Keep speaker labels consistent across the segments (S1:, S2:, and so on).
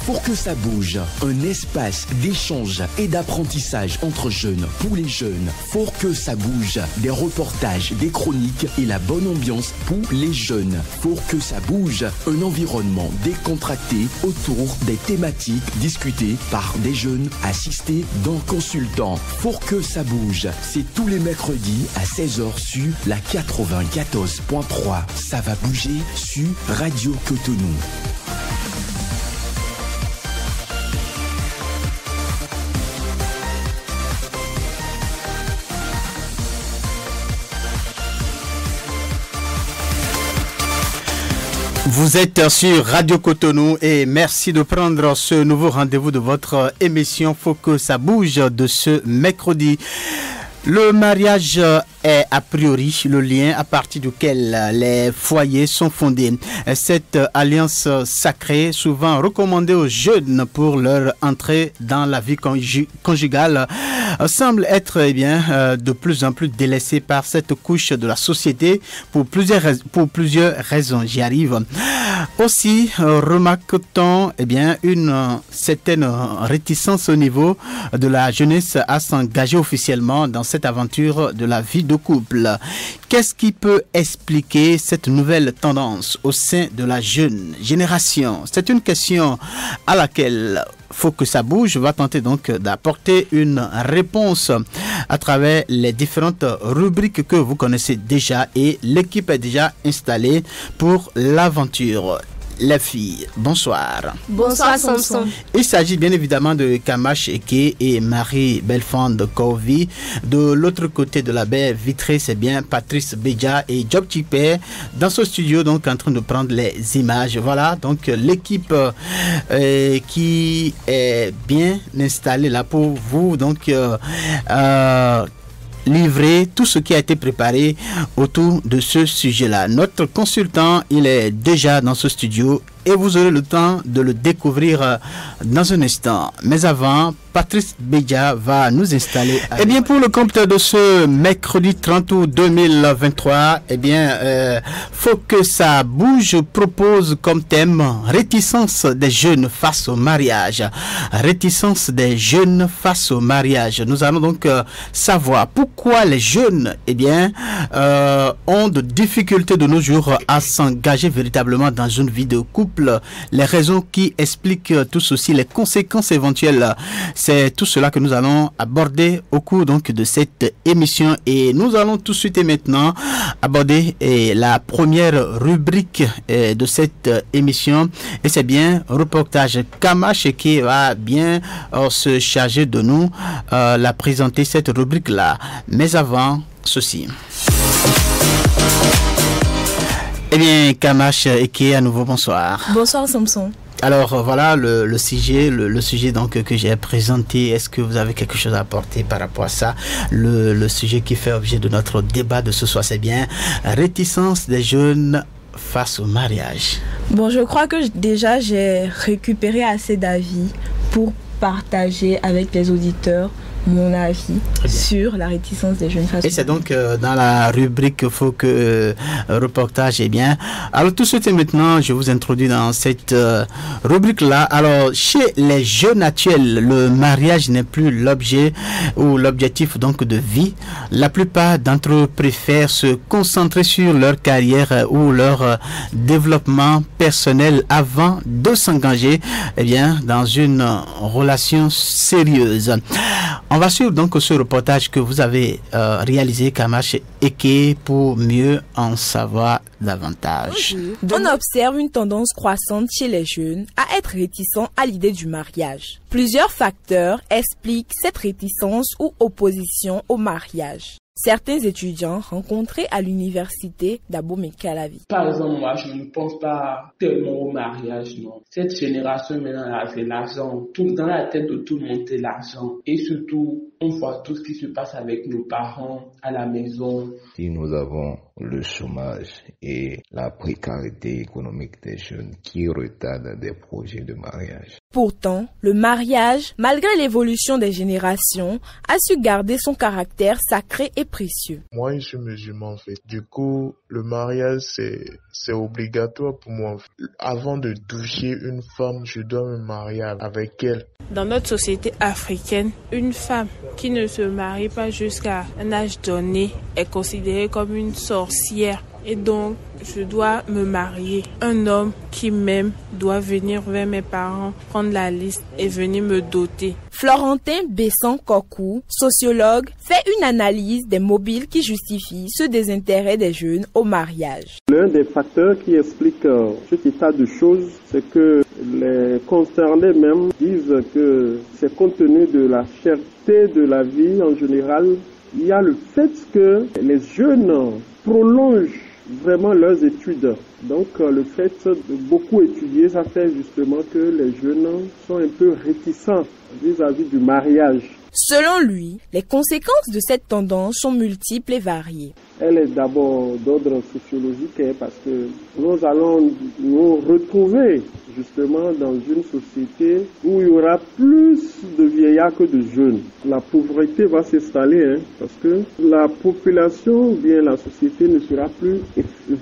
S1: Pour que ça bouge, un espace d'échange et d'apprentissage entre jeunes, pour les jeunes. Pour que ça bouge, des reportages, des chroniques et la bonne ambiance pour les jeunes. Pour que ça bouge, un environnement décontracté autour des thématiques discutées par des jeunes assistés d'un consultant. Pour que ça bouge, c'est tous les mercredis à 16h sur la 94.3. Ça va bouger sur Radio Cotonou.
S2: Vous êtes sur Radio Cotonou et merci de prendre ce nouveau rendez-vous de votre émission Faut que ça bouge de ce mercredi. Le mariage est a priori le lien à partir duquel les foyers sont fondés. Cette alliance sacrée, souvent recommandée aux jeunes pour leur entrée dans la vie conjugale, semble être de plus en plus délaissée par cette couche de la société pour plusieurs raisons. J'y arrive. Aussi, remarque-t-on une certaine réticence au niveau de la jeunesse à s'engager officiellement dans cette aventure de la vie de couple. Qu'est-ce qui peut expliquer cette nouvelle tendance au sein de la jeune génération? C'est une question à laquelle Faut que ça bouge va tenter donc d'apporter une réponse à travers les différentes rubriques que vous connaissez déjà et l'équipe est déjà installée pour l'aventure. Les filles, bonsoir.
S3: Bonsoir Samson.
S2: Il s'agit bien évidemment de Kamash Eke et Marie Belfond Kovi. De l'autre côté de la baie vitrée, c'est bien Patrice Beja et Job Chipé dans ce studio, donc en train de prendre les images. Voilà, donc l'équipe qui est bien installée là pour vous, donc livrer tout ce qui a été préparé autour de ce sujet-là. Notre consultant, il est déjà dans ce studio et vous aurez le temps de le découvrir dans un instant. Mais avant, Patrice Beja va nous installer. Pour le compte de ce mercredi 30 août 2023, faut que ça bouge propose comme thème réticence des jeunes face au mariage. Réticence des jeunes face au mariage. Nous allons donc savoir pourquoi les jeunes ont de difficultés de nos jours à s'engager véritablement dans une vie de couple. Les raisons qui expliquent tout ceci, les conséquences éventuelles. C'est tout cela que nous allons aborder au cours donc de cette émission et nous allons tout de suite et maintenant aborder la première rubrique de cette émission et c'est bien reportage Kamash qui va bien se charger de nous la présenter cette rubrique là. Mais avant ceci. Kamash Eke, à nouveau, bonsoir.
S3: Bonsoir Samson.
S2: Alors voilà le sujet donc que j'ai présenté. Est-ce que vous avez quelque chose à apporter par rapport à ça? Le sujet qui fait objet de notre débat de ce soir, c'est bien réticence des jeunes face au mariage.
S3: Bon, je crois que déjà j'ai récupéré assez d'avis pour partager avec les auditeurs mon avis sur la réticence des jeunes face. Et
S2: c'est donc dans la rubrique Faut que reportage Alors tout de suite et maintenant, je vous introduis dans cette rubrique-là. Alors, chez les jeunes actuels, le mariage n'est plus l'objet ou l'objectif donc de vie. La plupart d'entre eux préfèrent se concentrer sur leur carrière ou leur développement personnel avant de s'engager dans une relation sérieuse. On va suivre donc ce reportage que vous avez réalisé, Kamash Eke, pour mieux en savoir davantage.
S3: On observe une tendance croissante chez les jeunes à être réticents à l'idée du mariage. Plusieurs facteurs expliquent cette réticence ou opposition au mariage. Certains étudiants rencontrés à l'université d'Abomey-Calavi.
S4: Par exemple, moi, je ne pense pas tellement au mariage, non. Cette génération, maintenant, c'est l'argent. Tout dans la tête de tout le monde, c'est l'argent. Et surtout, on voit tout ce qui se passe avec nos parents à la maison.
S5: Si nous avons le chômage et la précarité économique des jeunes qui retardent des projets de mariage.
S3: Pourtant, le mariage, malgré l'évolution des générations, a su garder son caractère sacré et précieux.
S6: Moi, je suis musulman en fait. Du coup, le mariage, c'est obligatoire pour moi. Avant de toucher une femme, je dois me marier avec elle.
S7: Dans notre société africaine, une femme qui ne se marie pas jusqu'à un âge donné est considérée comme une sorcière. Et donc, je dois me marier. Un homme qui m'aime doit venir vers mes parents, prendre la liste et venir me doter.
S3: Florentin Besson-Kokou, sociologue, fait une analyse des mobiles qui justifient ce désintérêt des jeunes au mariage.
S8: L'un des facteurs qui explique cet état de choses, c'est que les concernés même disent que c'est compte tenu de la cherté de la vie en général. Il y a le fait que les jeunes prolongent vraiment leurs études. Donc le fait de beaucoup étudier, ça fait justement que les jeunes sont un peu réticents vis-à-vis du mariage.
S3: Selon lui, les conséquences de cette tendance sont multiples et variées.
S8: Elle est d'abord d'ordre sociologique parce que nous allons nous retrouver justement dans une société où il y aura plus de vieillards que de jeunes. La pauvreté va s'installer parce que la population ou bien la société ne sera plus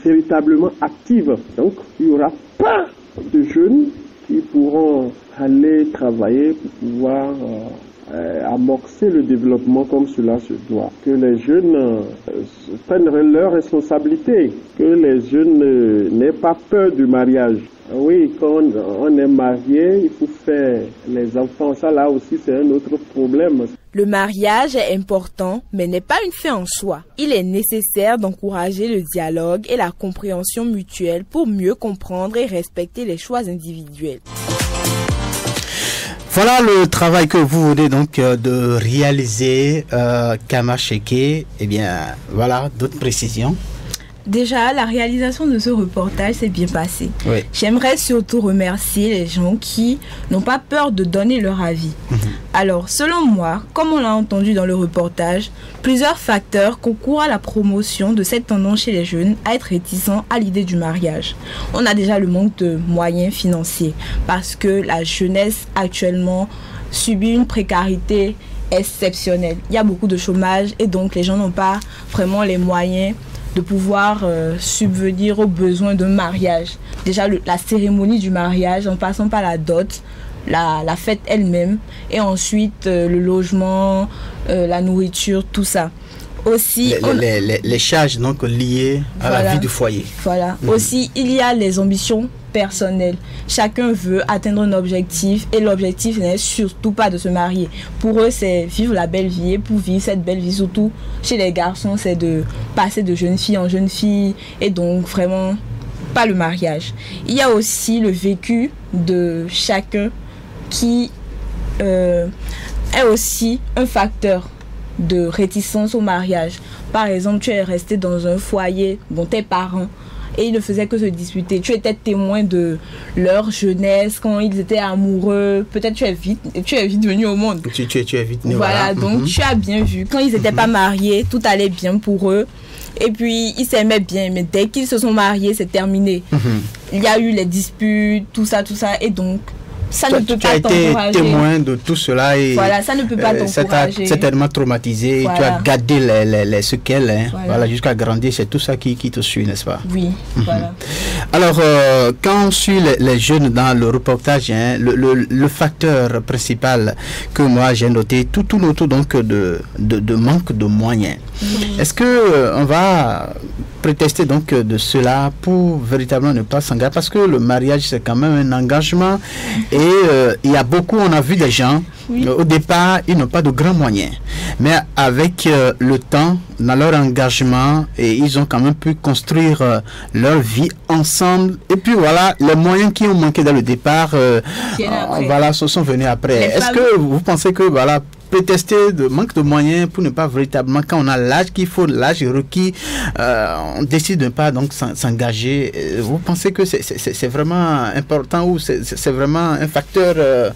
S8: véritablement active. Donc il n'y aura pas de jeunes qui pourront aller travailler pour pouvoir amorcer le développement comme cela se doit. Que les jeunes prennent leurs responsabilités, que les jeunes n'aient pas peur du mariage. Oui, quand on est marié, il faut faire les enfants. Ça là aussi c'est un autre problème.
S3: Le mariage est important, mais n'est pas une fin en soi. Il est nécessaire d'encourager le dialogue et la compréhension mutuelle pour mieux comprendre et respecter les choix individuels.
S2: Voilà le travail que vous venez donc de réaliser, Kama Cheke. Eh bien, voilà, d'autres précisions.
S9: Déjà, la réalisation de ce reportage s'est bien passée.
S2: Oui.
S9: J'aimerais surtout remercier les gens qui n'ont pas peur de donner leur avis. Alors, selon moi, comme on l'a entendu dans le reportage, plusieurs facteurs concourent à la promotion de cette tendance chez les jeunes à être réticents à l'idée du mariage. On a déjà le manque de moyens financiers parce que la jeunesse actuellement subit une précarité exceptionnelle. Il y a beaucoup de chômage et donc les gens n'ont pas vraiment les moyens de pouvoir subvenir aux besoins d'un mariage. Déjà la cérémonie du mariage en passant par la dot, la fête elle-même et ensuite le logement, la nourriture, tout ça. Aussi,
S2: les charges donc liées à la vie du foyer.
S9: Voilà. Aussi, il y a les ambitions personnelles. Chacun veut atteindre un objectif et l'objectif n'est surtout pas de se marier. Pour eux, c'est vivre la belle vie et pour vivre cette belle vie, surtout chez les garçons, c'est de passer de jeune fille en jeune fille et donc vraiment pas le mariage. Il y a aussi le vécu de chacun qui est aussi un facteur de réticence au mariage. Par exemple, tu es resté dans un foyer, tes parents, et ils ne faisaient que se disputer. Tu étais témoin de leur jeunesse, quand ils étaient amoureux. Peut-être tu es vite venu au monde.
S2: Tu es vite né.
S9: Voilà, donc tu as bien vu. Quand ils n'étaient pas mariés, tout allait bien pour eux. Et puis, ils s'aimaient bien. Mais dès qu'ils se sont mariés, c'est terminé. Il y a eu les disputes, tout ça. Et donc, ça ne peut pas t'encourager.
S2: Tu as été témoin de tout cela et
S9: voilà, ça ne peut pas t'encourager.
S2: Ça t'a tellement traumatisé et tu as gardé les séquelles voilà, jusqu'à grandir. C'est tout ça qui te suit, n'est-ce pas?
S9: Oui, voilà.
S2: Alors, quand on suit les jeunes dans le reportage, le facteur principal que moi j'ai noté, tout autour donc de manque de moyens. Est-ce que on va prétester donc de cela pour véritablement ne pas s'engager, parce que le mariage c'est quand même un engagement et il y a beaucoup, on a vu des gens au départ ils n'ont pas de grands moyens, mais avec le temps, dans leur engagement, et ils ont quand même pu construire leur vie ensemble, et puis voilà, les moyens qui ont manqué dans le départ voilà, se sont venus après. Est-ce que vous pensez que voilà, prétester de manque de moyens pour ne pas véritablement, quand on a l'âge qu'il faut, l'âge requis, on décide de ne pas donc s'engager, vous pensez que c'est vraiment important ou c'est vraiment un facteur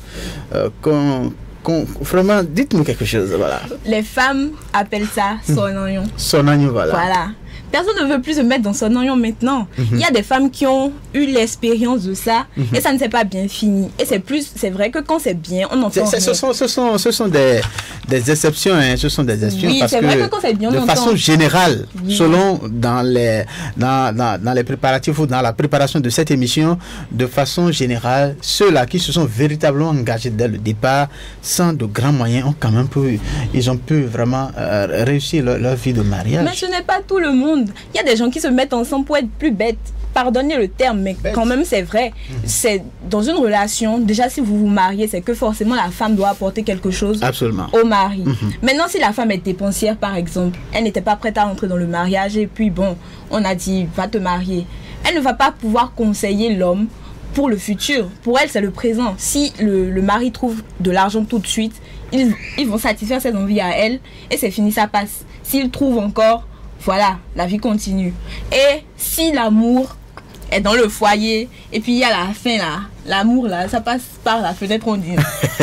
S2: vraiment, dites-nous quelque chose, voilà.
S9: Les femmes appellent ça sonagnon.
S2: Sonagnon, voilà.
S9: Voilà. personne ne veut plus se mettre dans son oignon maintenant. Il y a des femmes qui ont eu l'expérience de ça et ça ne s'est pas bien fini. Et c'est vrai que quand c'est bien, on entend rien.
S2: Ce sont des exceptions, hein, ce sont des exceptions.
S9: Oui,
S2: parce
S9: c'est vrai que quand c'est bien, on
S2: de
S9: entend.
S2: façon générale, selon dans les préparatifs ou dans la préparation de cette émission, de façon générale, ceux-là qui se sont véritablement engagés dès le départ, sans de grands moyens, ont quand même ils ont pu vraiment réussir leur vie de mariage.
S9: Mais ce n'est pas tout le monde. Il y a des gens qui se mettent ensemble pour être plus bêtes. Pardonnez le terme, mais quand même c'est vrai. C'est dans une relation, déjà si vous vous mariez, c'est que forcément la femme doit apporter quelque chose au mari. Maintenant, si la femme est dépensière, par exemple, elle n'était pas prête à entrer dans le mariage et puis bon, on a dit va te marier. Elle ne va pas pouvoir conseiller l'homme pour le futur. Pour elle, c'est le présent. Si le mari trouve de l'argent tout de suite, ils vont satisfaire ses envies à elle et c'est fini, ça passe. S'il trouve encore, voilà, la vie continue. Et si l'amour est dans le foyer et puis il y a la fin là, l'amour là, ça passe par la fenêtre, on dit.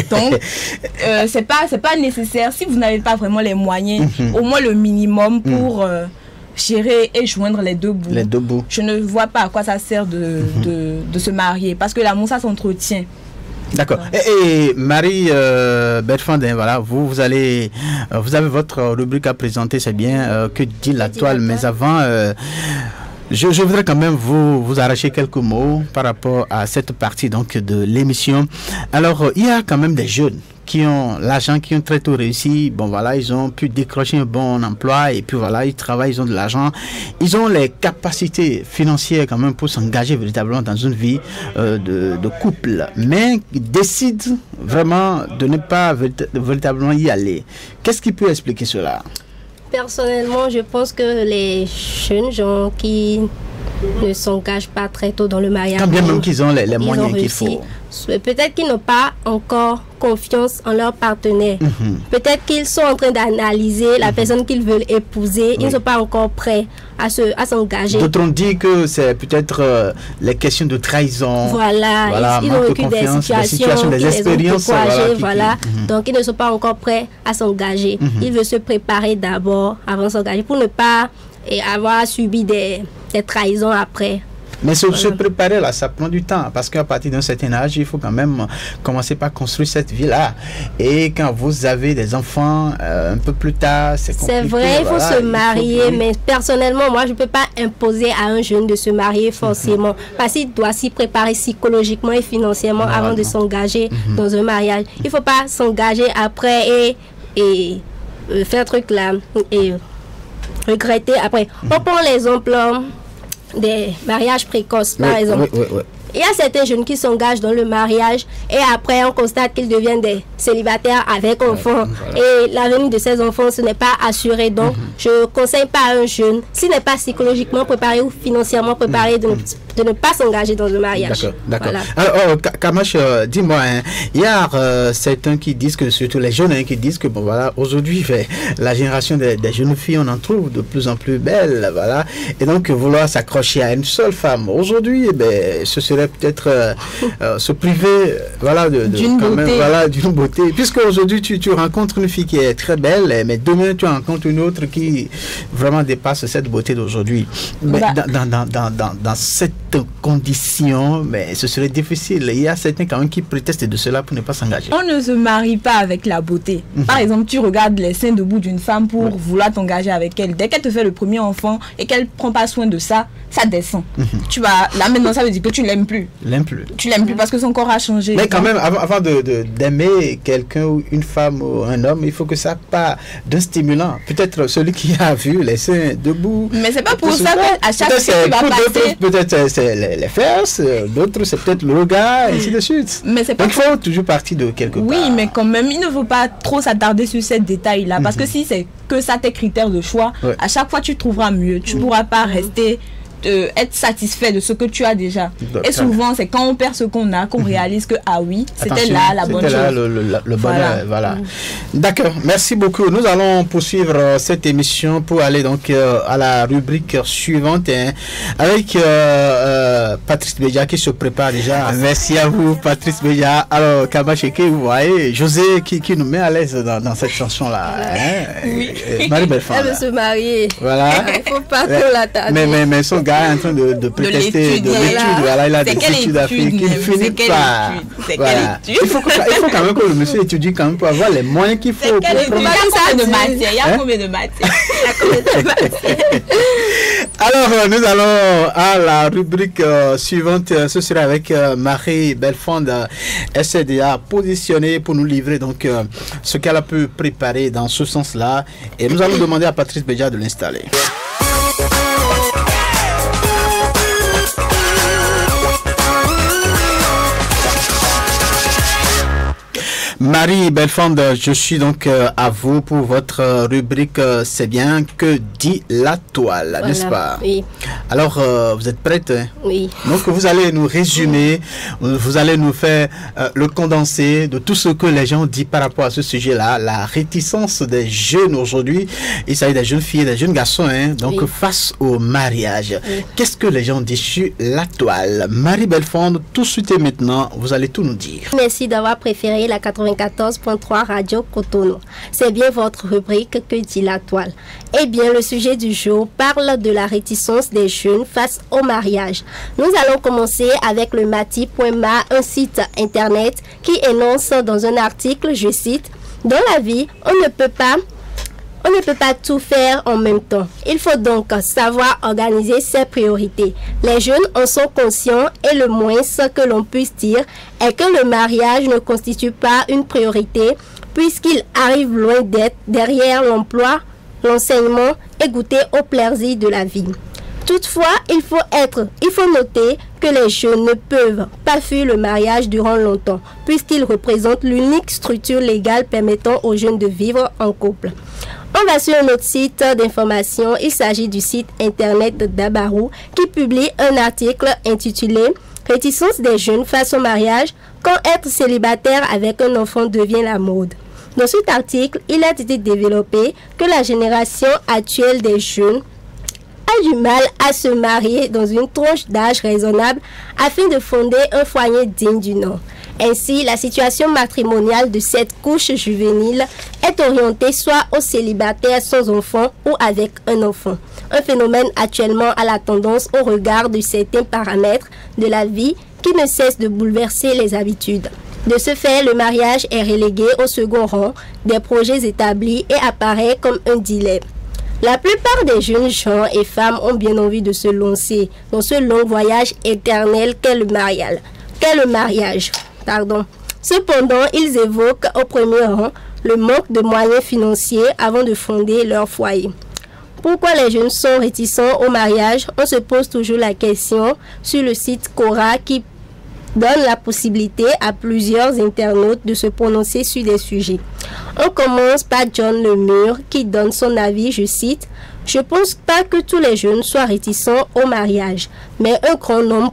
S9: Donc c'est pas nécessaire si vous n'avez pas vraiment les moyens, au moins le minimum pour gérer et joindre les deux bouts. Je ne vois pas à quoi ça sert de se marier parce que l'amour ça s'entretient.
S2: D'accord. Et Marie Berfandin, voilà, vous avez votre rubrique à présenter, c'est bien. Que dit la toile? Mais avant, je voudrais quand même vous arracher quelques mots par rapport à cette partie donc de l'émission. Alors, il y a quand même des jeunes qui ont l'argent, qui ont très tôt réussi. Bon voilà, ils ont pu décrocher un bon emploi et puis voilà, ils travaillent, ils ont de l'argent. Ils ont les capacités financières quand même pour s'engager véritablement dans une vie de couple. Mais ils décident vraiment de ne pas véritablement y aller. Qu'est-ce qui peut expliquer cela?
S10: Personnellement, je pense que les jeunes gens qui ne s'engagent pas très tôt dans le mariage,
S2: quand bien même qu'ils ont les moyens qu'il faut,
S10: peut-être qu'ils n'ont pas encore confiance en leur partenaire. Peut-être qu'ils sont en train d'analyser la personne qu'ils veulent épouser. Ils ne sont pas encore prêts à s'engager.
S2: D'autres ont dit que c'est peut-être les questions de trahison.
S10: Voilà, ils ont vécu des situations, des expériences. Donc ils ne sont pas encore prêts à s'engager. Ils veulent se préparer d'abord avant de s'engager pour ne pas avoir subi des trahisons après.
S2: Mais se préparer là, ça prend du temps parce qu'à partir d'un certain âge, il faut quand même commencer par construire cette vie-là. Et quand vous avez des enfants un peu plus tard, c'est compliqué.
S10: C'est vrai, il faut se marier, mais personnellement, moi, je ne peux pas imposer à un jeune de se marier forcément parce qu'il doit s'y préparer psychologiquement et financièrement avant de s'engager dans un mariage. Il ne faut pas s'engager après et faire un truc là et regretter après. On prend l'exemple des mariages précoces, par exemple. Il y a certains jeunes qui s'engagent dans le mariage et après on constate qu'ils deviennent des célibataires avec enfants. Et l'avenir de ces enfants, ce n'est pas assuré. Donc, je ne conseille pas à un jeune, s'il n'est pas psychologiquement préparé ou financièrement préparé, de ne pas s'engager dans le mariage.
S2: D'accord. Voilà. Alors, Kamash, dis-moi, il y a certains qui disent que, surtout les jeunes, qui disent que, bon, voilà, aujourd'hui, la génération des jeunes filles, on en trouve de plus en plus belles, voilà. Et donc, vouloir s'accrocher à une seule femme, aujourd'hui, ce serait peut-être se priver d'une beauté. Puisque aujourd'hui tu rencontres une fille qui est très belle, mais demain tu rencontres une autre qui vraiment dépasse cette beauté d'aujourd'hui. Mais dans cette condition, mais ce serait difficile. Il y a certains quand même qui protestent de cela pour ne pas s'engager.
S9: On ne se marie pas avec la beauté. Par exemple, tu regardes les seins debout d'une femme pour vouloir t'engager avec elle. Dès qu'elle te fait le premier enfant et qu'elle prend pas soin de ça, ça descend. Tu vas là maintenant, ça veut dire que tu l'aimes plus. Tu l'aimes plus parce que son corps a changé.
S2: Mais quand même, avant d'aimer quelqu'un ou une femme ou un homme, il faut que ça parte d'un stimulant. Peut-être celui qui a vu les seins debout.
S9: Mais c'est pas pour ça qu'à chaque fois tu vas passer.
S2: Peut-être c'est les fesses, d'autres c'est peut-être le regard, et ainsi de suite.
S9: Mais c'est pas.
S2: Donc il faut toujours partir de quelque part.
S9: Oui, mais quand même, il ne faut pas trop s'attarder sur ces détails-là. Parce que si c'est que ça tes critères de choix, à chaque fois tu trouveras mieux. Tu ne pourras pas rester être satisfait de ce que tu as déjà. Et souvent, c'est quand on perd ce qu'on a qu'on réalise que, ah oui, c'était là la bonne chose.
S2: C'était là le bonheur. Voilà. D'accord, merci beaucoup. Nous allons poursuivre cette émission pour aller donc à la rubrique suivante avec Patrice Bédia qui se prépare déjà. Merci à vous, Patrice Bédia. Alors, Kabacheke, vous voyez, José qui nous met à l'aise dans cette chanson-là.
S10: Oui.
S2: Marie Belfond.
S10: Elle veut se marier.
S2: Voilà.
S10: Il ne faut pas trop l'attarder.
S2: Mais son gars est en train de prétester de l'étude. Voilà, il a des études à faire qu'il ne finit pas. Voilà. Il faut quand même que le monsieur étudie quand même pour avoir les moyens qu'il faut.
S9: Il y a combien de matières? Il y a combien de matières?
S2: Alors, nous allons à la rubrique suivante. Ce sera avec Marie Belfond. Elle s'est déjà positionnée pour nous livrer donc ce qu'elle a pu préparer dans ce sens-là. Et nous allons demander à Patrice Bédia de l'installer. Marie Belfond, je suis donc à vous pour votre rubrique C'est bien que dit la toile, voilà, n'est-ce pas?
S10: Oui.
S2: Alors, vous êtes prête? Hein?
S10: Oui.
S2: Donc, vous allez nous résumer, vous allez nous faire le condensé de tout ce que les gens disent par rapport à ce sujet-là, la réticence des jeunes aujourd'hui. Il s'agit des jeunes filles et des jeunes garçons, hein, donc oui, face au mariage. Oui. Qu'est-ce que les gens disent sur la toile? Marie Belfond, tout de suite et maintenant, vous allez tout nous dire.
S10: Merci d'avoir préféré la 94.3 Radio Cotonou. C'est bien votre rubrique que dit la toile. Eh bien, le sujet du jour parle de la réticence des jeunes face au mariage. Nous allons commencer avec le mati.ma, un site internet qui énonce dans un article, je cite, « Dans la vie, on ne peut pas tout faire en même temps. Il faut donc savoir organiser ses priorités. Les jeunes en sont conscients et le moins que l'on puisse dire est que le mariage ne constitue pas une priorité puisqu'il arrive loin d'être derrière l'emploi, l'enseignement et goûter au plaisir de la vie. Toutefois, il faut noter que les jeunes ne peuvent pas fuir le mariage durant longtemps puisqu'il représente l'unique structure légale permettant aux jeunes de vivre en couple. On va sur notre site d'information. Il s'agit du site internet de Dabarou qui publie un article intitulé « Réticence des jeunes face au mariage, quand être célibataire avec un enfant devient la mode ». Dans cet article, il a été développé que la génération actuelle des jeunes a du mal à se marier dans une tranche d'âge raisonnable afin de fonder un foyer digne du nom. Ainsi, la situation matrimoniale de cette couche juvénile est orientée soit aux célibataires sans enfant ou avec un enfant. Un phénomène actuellement à la tendance au regard de certains paramètres de la vie qui ne cessent de bouleverser les habitudes. De ce fait, le mariage est relégué au second rang des projets établis et apparaît comme un dilemme. La plupart des jeunes gens et femmes ont bien envie de se lancer dans ce long voyage éternel qu'est le mariage. Cependant, ils évoquent au premier rang le manque de moyens financiers avant de fonder leur foyer. Pourquoi les jeunes sont réticents au mariage? On se pose toujours la question sur le site Quora qui donne la possibilité à plusieurs internautes de se prononcer sur des sujets. On commence par John Lemur qui donne son avis, je cite, « Je pense pas que tous les jeunes soient réticents au mariage, mais un grand nombre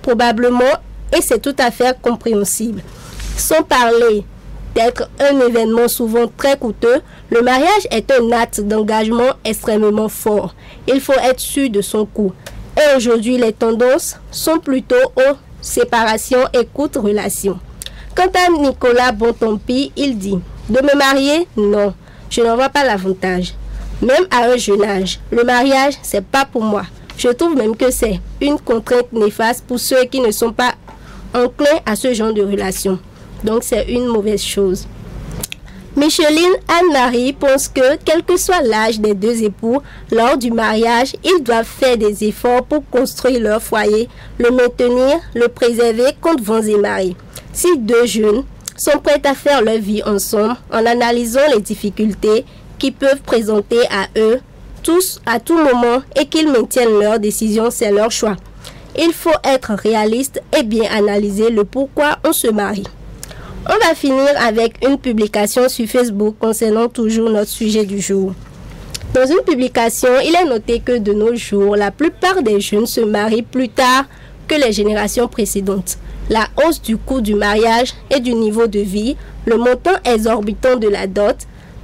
S10: probablement, et c'est tout à fait compréhensible. Sans parler d'être un événement souvent très coûteux, le mariage est un acte d'engagement extrêmement fort. Il faut être sûr de son coût. Et aujourd'hui, les tendances sont plutôt aux séparations et courtes relations. Quant à Nicolas Bontempi, il dit « De me marier, non, je n'en vois pas l'avantage. Même à un jeune âge, le mariage, c'est pas pour moi. Je trouve même que c'est une contrainte néfaste pour ceux qui ne sont pas enclins à ce genre de relation. Donc c'est une mauvaise chose. » Micheline Anne-Marie pense que, quel que soit l'âge des deux époux, lors du mariage, ils doivent faire des efforts pour construire leur foyer, le maintenir, le préserver contre vents et marées. Si deux jeunes sont prêts à faire leur vie ensemble, en analysant les difficultés qui peuvent présenter à eux, tous à tout moment, et qu'ils maintiennent leur décision, c'est leur choix. Il faut être réaliste et bien analyser le pourquoi on se marie. On va finir avec une publication sur Facebook concernant toujours notre sujet du jour. Dans une publication, il est noté que de nos jours, la plupart des jeunes se marient plus tard que les générations précédentes. La hausse du coût du mariage et du niveau de vie, le montant exorbitant de la dot,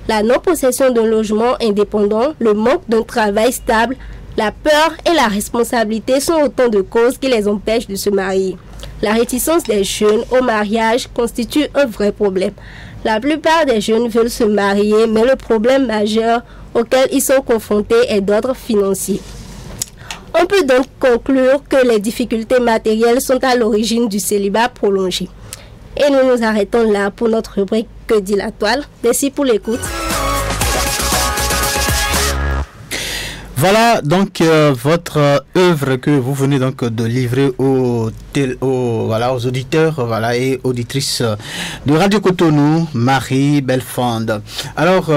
S10: la non-possession d'un logement indépendant, le manque d'un travail stable, la peur et la responsabilité sont autant de causes qui les empêchent de se marier. La réticence des jeunes au mariage constitue un vrai problème. La plupart des jeunes veulent se marier, mais le problème majeur auquel ils sont confrontés est d'ordre financier. On peut donc conclure que les difficultés matérielles sont à l'origine du célibat prolongé. Et nous nous arrêtons là pour notre rubrique Que dit la toile. Merci pour l'écoute.
S2: Voilà donc votre œuvre que vous venez donc de livrer aux auditeurs et auditrices de Radio Cotonou, Marie Belfond. Alors,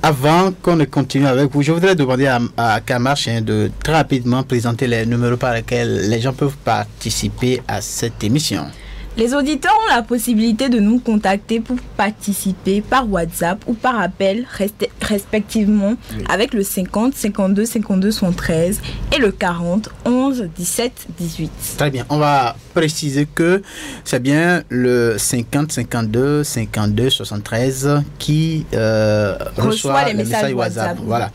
S2: avant qu'on ne continue avec vous, je voudrais demander à Kamarch de très rapidement présenter les numéros par lesquels les gens peuvent participer à cette émission.
S3: Les auditeurs ont la possibilité de nous contacter pour participer par WhatsApp ou par appel respectivement avec le 50 52 52 113 et le 40 11 17 18.
S2: Très bien, on va préciser que c'est bien le 50 52 52 73 qui reçoit les messages WhatsApp. Voilà.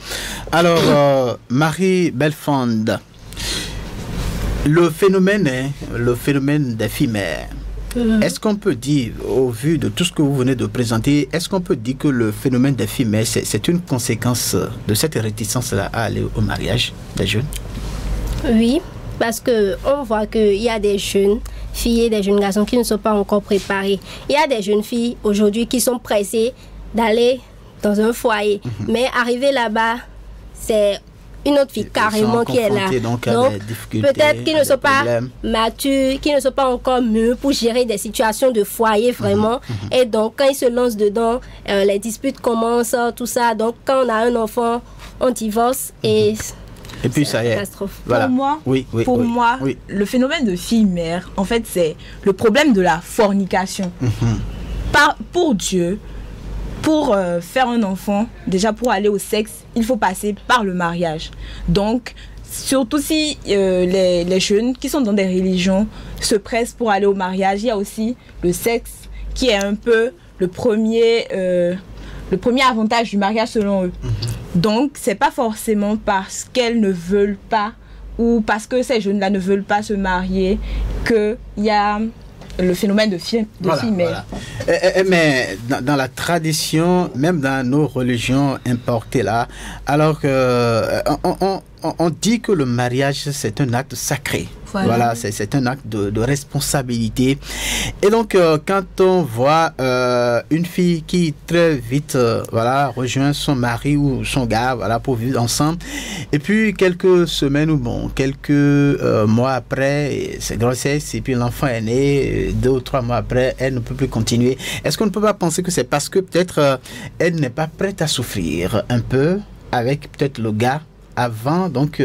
S2: Alors, Marie Belfond, le phénomène des filles mères. Est-ce qu'on peut dire, au vu de tout ce que vous venez de présenter, est-ce qu'on peut dire que le phénomène des filles mères, c'est une conséquence de cette réticence-là à aller au mariage des jeunes?
S10: Oui, parce qu'on voit qu'il y a des jeunes filles et des jeunes garçons qui ne sont pas encore préparés. Il y a des jeunes filles aujourd'hui qui sont pressées d'aller dans un foyer, mais arriver là-bas, c'est une autre fille carrément qui est là. Donc peut-être qu'ils ne sont pas matures, qu'ils ne sont pas encore mûrs pour gérer des situations de foyer vraiment. Et donc quand ils se lancent dedans, les disputes commencent, tout ça. Donc quand on a un enfant, on divorce et
S2: puis ça y est.
S3: Voilà. Pour moi, le phénomène de fille-mère, en fait, c'est le problème de la fornication. Pour Dieu, pour faire un enfant, déjà pour aller au sexe, il faut passer par le mariage. Donc, surtout si les jeunes qui sont dans des religions se pressent pour aller au mariage, il y a aussi le sexe qui est un peu le premier avantage du mariage selon eux. Donc, c'est pas forcément parce qu'elles ne veulent pas ou parce que ces jeunes-là ne veulent pas se marier qu'il y a le phénomène de filles mères.
S2: Mais dans la tradition, même dans nos religions importées là, alors on dit que le mariage c'est un acte sacré. Voilà, c'est un acte de responsabilité. Et donc, quand on voit une fille qui très vite rejoint son mari ou son gars pour vivre ensemble, et puis quelques semaines ou quelques mois après, c'est grossesse, et puis l'enfant est né, 2 ou 3 mois après, elle ne peut plus continuer. Est-ce qu'on ne peut pas penser que c'est parce que peut-être elle n'est pas prête à souffrir un peu avec peut-être le gars avant donc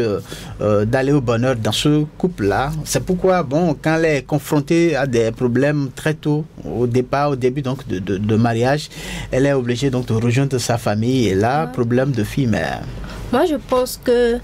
S2: d'aller au bonheur dans ce couple-là? C'est pourquoi, quand elle est confrontée à des problèmes très tôt, au début donc de mariage, elle est obligée donc de rejoindre sa famille. Et là, problème de fille-mère.
S10: Moi, je pense que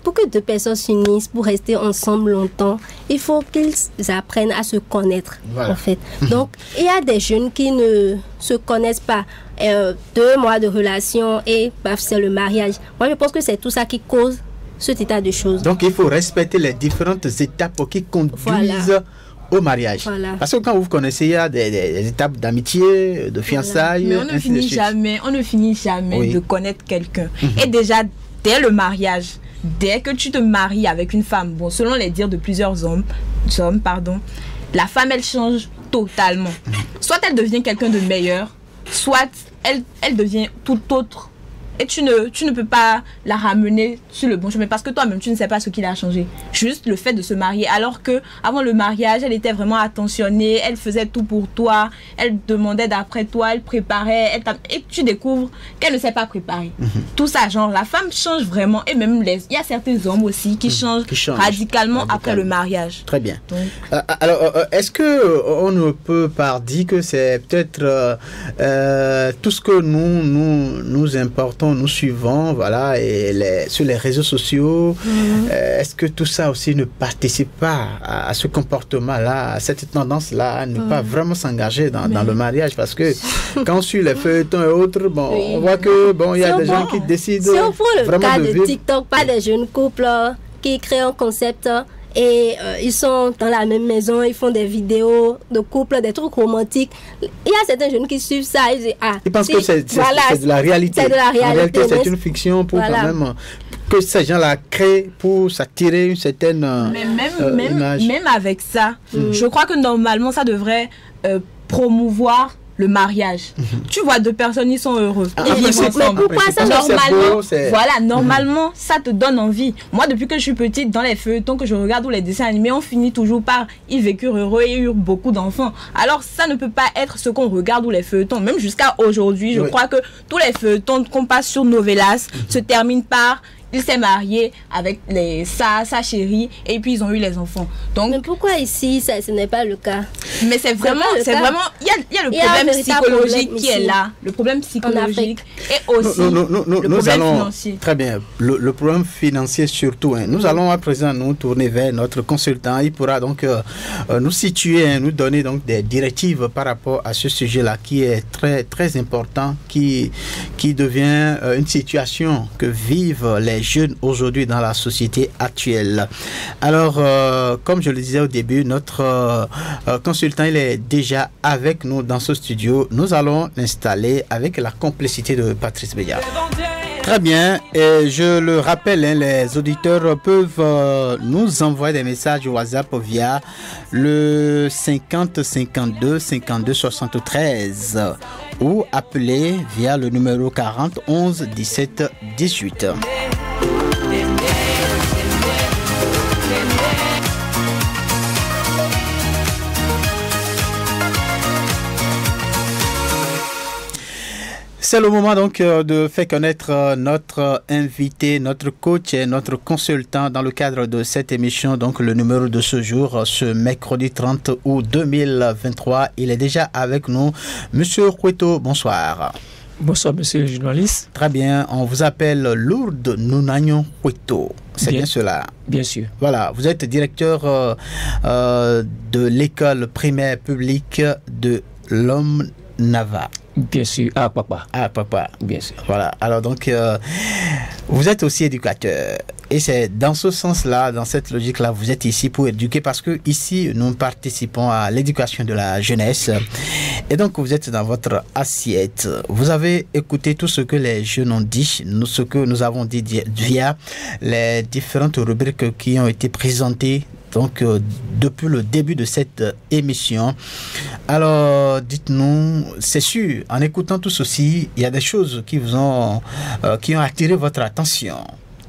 S10: pour que deux personnes s'unissent, pour rester ensemble longtemps, il faut qu'ils apprennent à se connaître, en fait. Donc, il y a des jeunes qui ne se connaissent pas. 2 mois de relation et c'est le mariage. Moi, je pense que c'est tout ça qui cause cet état de choses.
S2: Donc, il faut respecter les différentes étapes qui conduisent au mariage. Parce que quand vous connaissez, il y a des étapes d'amitié, de fiançailles.
S3: Mais on ne finit jamais de connaître quelqu'un. Et déjà, dès le mariage, dès que tu te maries avec une femme, selon les dires de plusieurs hommes, la femme, elle change totalement. Soit elle devient quelqu'un de meilleur, soit elle devient tout autre et tu ne peux pas la ramener sur le bon chemin parce que toi-même tu ne sais pas ce qui l'a changé. Juste le fait de se marier, alors que avant le mariage, elle était vraiment attentionnée, elle faisait tout pour toi, elle demandait d'après toi, elle préparait, et tu découvres qu'elle ne sait pas préparer. Tout ça, genre la femme change vraiment, et même il y a certains hommes aussi qui changent radicalement après le mariage.
S2: Très bien. Alors, est-ce que on ne peut pas dire que c'est peut-être tout ce que nous importons, nous suivons, voilà, et sur les réseaux sociaux, est-ce que tout ça aussi ne participe pas à ce comportement-là, à cette tendance-là, à ne pas vraiment s'engager dans le mariage? Parce que quand on suit les feuilletons et autres, on voit que il y a des gens qui décident.
S10: Si on prend le
S2: vraiment
S10: cas de TikTok, pas des jeunes couples qui créent un concept et ils sont dans la même maison, ils font des vidéos de couple, des trucs romantiques. Il y a certains jeunes qui suivent ça, ils disent ils pensent que c'est de la réalité. C'est de la réalité.
S2: En réalité, c'est une fiction pour quand même que ces gens-là créent pour s'attirer une certaine image.
S3: Même avec ça, je crois que normalement ça devrait promouvoir le mariage. Tu vois deux personnes, ils sont heureux. Ils vivent ensemble.
S10: Pourquoi ça,
S3: normalement, ça te donne envie. Moi, depuis que je suis petite, dans les feuilletons que je regarde ou les dessins animés, on finit toujours par ils vécurent heureux et eurent beaucoup d'enfants. Alors, ça ne peut pas être ce qu'on regarde ou les feuilletons. Même jusqu'à aujourd'hui, je crois que tous les feuilletons qu'on passe sur Novelas se terminent par il s'est marié avec sa chérie et puis ils ont eu les enfants. Donc,
S10: mais pourquoi ici ce n'est pas le cas?
S3: Mais c'est vraiment il y a le problème psychologique qui est là, le problème psychologique et aussi le problème financier.
S2: Très bien, le problème financier surtout. Nous allons à présent nous tourner vers notre consultant. Il pourra donc nous situer, nous donner donc des directives par rapport à ce sujet-là qui est très très important, qui devient une situation que vivent les jeunes aujourd'hui dans la société actuelle. Alors, comme je le disais au début, notre consultant, il est déjà avec nous dans ce studio. Nous allons l'installer avec la complicité de Patrice Béliard. Très bien, et je le rappelle, les auditeurs peuvent nous envoyer des messages au WhatsApp via le 50 52 52 73 ou appeler via le numéro 40 11 17 18. C'est le moment donc de faire connaître notre invité, notre coach et notre consultant dans le cadre de cette émission. Donc le numéro de ce jour, ce mercredi 30 août 2023, il est déjà avec nous. Monsieur Koueto, bonsoir.
S11: Bonsoir, monsieur le journaliste.
S2: Très bien, on vous appelle Lourdes Nounagnon Koueto. C'est bien cela?
S11: Bien sûr.
S2: Voilà, vous êtes directeur de l'école primaire publique de l'Homme Nava.
S11: Bien sûr, papa.
S2: Papa.
S11: Bien sûr.
S2: Voilà, alors donc, vous êtes aussi éducateur. Et c'est dans ce sens-là, dans cette logique-là, vous êtes ici pour éduquer parce que ici, nous participons à l'éducation de la jeunesse. Et donc, vous êtes dans votre assiette. Vous avez écouté tout ce que les jeunes ont dit, ce que nous avons dit via les différentes rubriques qui ont été présentées. Donc, depuis le début de cette émission. Alors, dites-nous, c'est sûr, en écoutant tout ceci, il y a des choses qui ont attiré votre attention.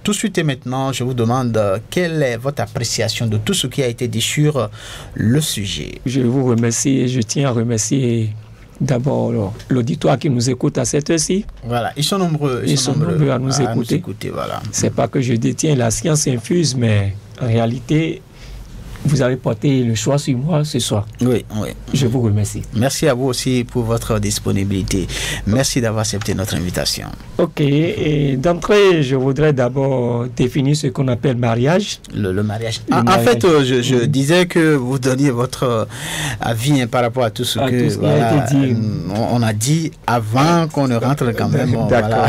S2: Tout de suite et maintenant, je vous demande quelle est votre appréciation de tout ce qui a été dit sur le sujet.
S11: Je vous remercie et je tiens à remercier d'abord l'auditoire qui nous écoute à cette heure-ci.
S2: Voilà, ils sont nombreux.
S11: Ils sont nombreux à nous écouter.
S2: Voilà.
S11: C'est pas que je détiens la science infuse, mais en réalité, vous avez porté le choix sur moi ce soir.
S2: Oui.
S11: Je vous remercie.
S2: Merci à vous aussi pour votre disponibilité. Merci d'avoir accepté notre invitation.
S11: Ok, et d'entrée, je voudrais d'abord définir ce qu'on appelle mariage.
S2: Le mariage. En fait, je disais que vous donniez votre avis par rapport à tout ce que
S11: tout ce qui a été dit.
S2: On a dit avant qu'on ne rentre quand même.
S11: D'accord. Voilà.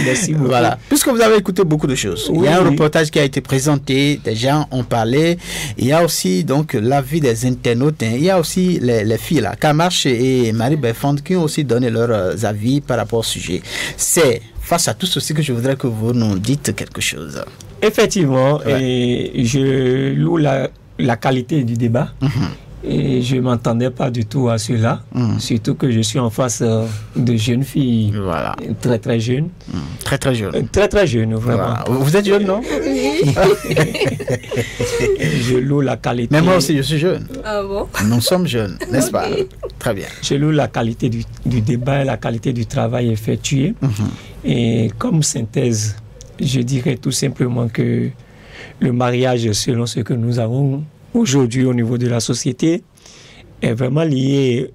S11: Merci beaucoup.
S2: Voilà. Puisque vous avez écouté beaucoup de choses. Il y a un reportage qui a été présenté, des gens ont parlé. Il y a aussi donc l'avis des internautes. Il y a aussi les filles là, Kamarche et Marie Berfond qui ont aussi donné leurs avis par rapport au sujet. C'est face à tout ceci que je voudrais que vous nous dites quelque chose.
S11: Effectivement, et je loue la qualité du débat. Et je ne m'entendais pas du tout à cela, surtout que je suis en face de jeunes filles, très très jeunes.
S2: Très très jeunes.
S11: Très très jeunes, vraiment.
S2: Voilà. Vous êtes jeune, non?
S11: Je loue la qualité.
S2: Mais moi aussi, je suis jeune.
S10: Ah bon?
S2: Nous sommes jeunes, n'est-ce pas? Très bien.
S11: Je loue la qualité du débat et la qualité du travail effectué. Et comme synthèse, je dirais tout simplement que le mariage, selon ce que nous avons aujourd'hui au niveau de la société, est vraiment lié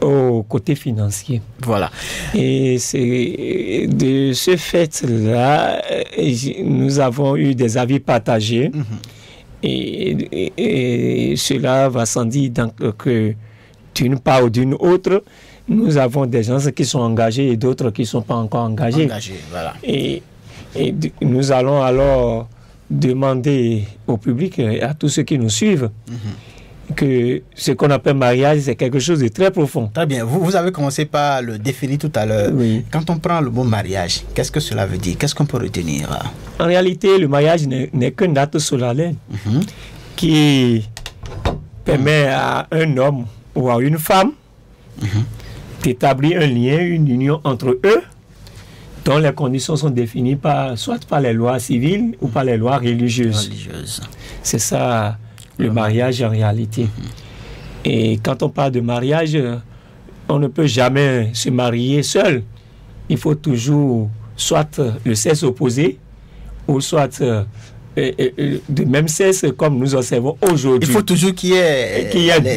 S11: au côté financier.
S2: Voilà.
S11: Et c'est de ce fait-là, nous avons eu des avis partagés. Et cela va sans dire donc, que d'une part ou d'une autre, nous avons des gens qui sont engagés et d'autres qui ne sont pas encore engagés.
S2: Voilà.
S11: Et nous allons alors demander au public et à tous ceux qui nous suivent que ce qu'on appelle mariage, c'est quelque chose de très profond.
S2: Très bien. Vous avez commencé par le définir tout à l'heure.
S11: Oui.
S2: Quand on prend le mot mariage, qu'est-ce que cela veut dire? Qu'est-ce qu'on peut retenir?
S11: En réalité, le mariage n'est qu'un acte solennel qui permet à un homme ou à une femme d'établir un lien, une union entre eux, dont les conditions sont définies soit par les lois civiles ou par les lois religieuses. C'est ça le mariage en réalité. Et quand on parle de mariage, on ne peut jamais se marier seul. Il faut toujours soit le sexe opposé ou soit de même sexe comme nous observons aujourd'hui.
S2: Il faut toujours qu'il y ait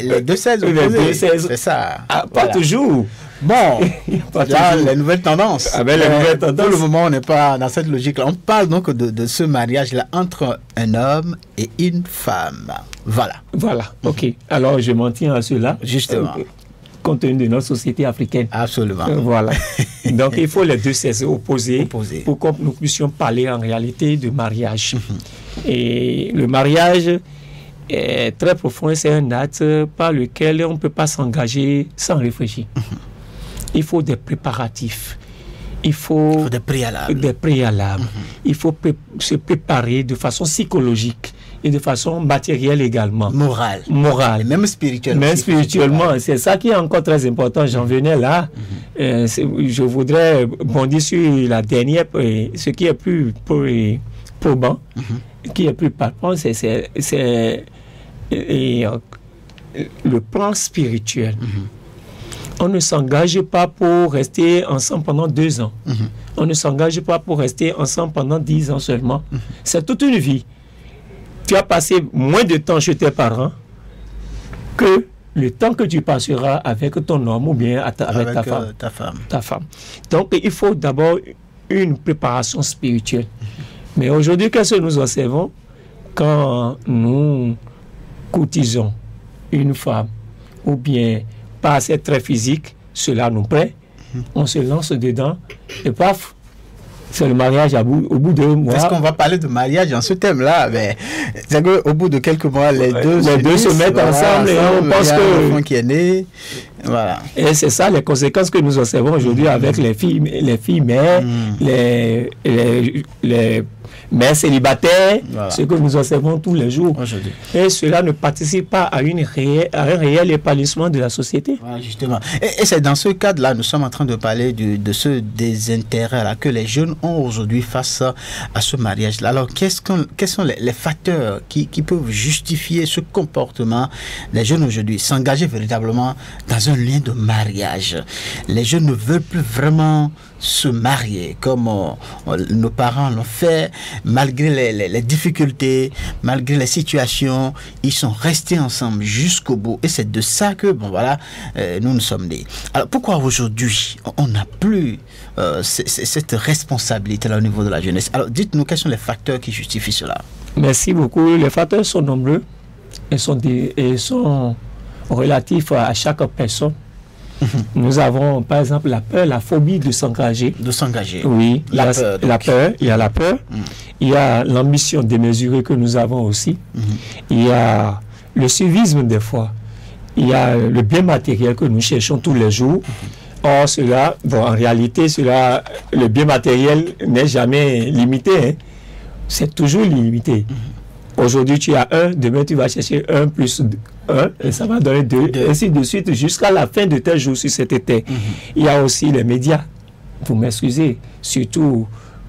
S2: les deux sexes opposés. C'est ça.
S11: Pas toujours.
S2: Bon, là, les nouvelles tendances.
S11: Les nouvelles tendances.
S2: Pour le moment, on n'est pas dans cette logique-là. On parle donc de ce mariage-là entre un homme et une femme. Voilà.
S11: Voilà, ok. Alors, je m'en tiens à cela.
S2: Justement.
S11: Compte tenu de notre société africaine.
S2: Absolument.
S11: Voilà. Donc, il faut les deux sexes opposés pour que nous puissions parler en réalité de mariage. Et le mariage est très profond. C'est un acte par lequel on ne peut pas s'engager sans réfléchir. Il faut des préparatifs. Il faut
S2: des préalables.
S11: Il faut se préparer de façon psychologique et de façon matérielle également.
S2: Morale.
S11: Et
S2: même spirituellement.
S11: Même spirituellement. C'est ça qui est encore très important. J'en venais là. Je voudrais bondir sur la dernière, ce qui est plus probant, qui est plus palpable, c'est le plan spirituel. On ne s'engage pas pour rester ensemble pendant 2 ans. On ne s'engage pas pour rester ensemble pendant 10 ans seulement. C'est toute une vie. Tu as passé moins de temps chez tes parents que le temps que tu passeras avec ton homme ou bien avec ta femme. Donc, il faut d'abord une préparation spirituelle. Mais aujourd'hui, qu'est-ce que nous observons quand nous courtisons une femme ou bien par ses traits physiques, cela nous plaît, on se lance dedans et paf, c'est le mariage au bout de 2 mois.
S2: Est-ce qu'on va parler de mariage dans ce thème-là? C'est qu'au bout de quelques mois, les deux se mettent ensemble et on pense que l'enfant qui est né. Voilà.
S11: Et c'est ça les conséquences que nous observons aujourd'hui avec les filles mères, les mères célibataires, ce que nous observons tous les jours. Et cela ne participe pas à un réel épanouissement de la société.
S2: Voilà, justement. Et c'est dans ce cadre-là, nous sommes en train de parler de ce désintérêt-là que les jeunes ont aujourd'hui face à ce mariage-là. Alors, quels sont les facteurs qui peuvent justifier ce comportement des jeunes aujourd'hui, s'engager véritablement dans un lien de mariage? Les jeunes ne veulent plus vraiment se marier comme nos parents l'ont fait, malgré les difficultés, malgré les situations, ils sont restés ensemble jusqu'au bout. Et c'est de ça que, nous sommes nés. Alors, pourquoi aujourd'hui, on n'a plus cette responsabilité-là au niveau de la jeunesse? Alors, dites-nous, quels sont les facteurs qui justifient cela?
S11: Merci beaucoup. Les facteurs sont nombreux et sont relatifs à chaque personne. Nous avons, par exemple, la peur, la phobie de s'engager.
S2: De s'engager.
S11: Oui, il y a la peur. Il y a l'ambition démesurée que nous avons aussi. Il y a le suivisme des fois. Il y a le bien matériel que nous cherchons tous les jours. Or, en réalité, le bien matériel n'est jamais limité. C'est toujours limité. Aujourd'hui, tu as 1, demain, tu vas chercher 1 plus 1, et ça va donner 2, ainsi de suite, jusqu'à la fin de tel jour si c'était tel. Il y a aussi les médias, vous m'excusez, surtout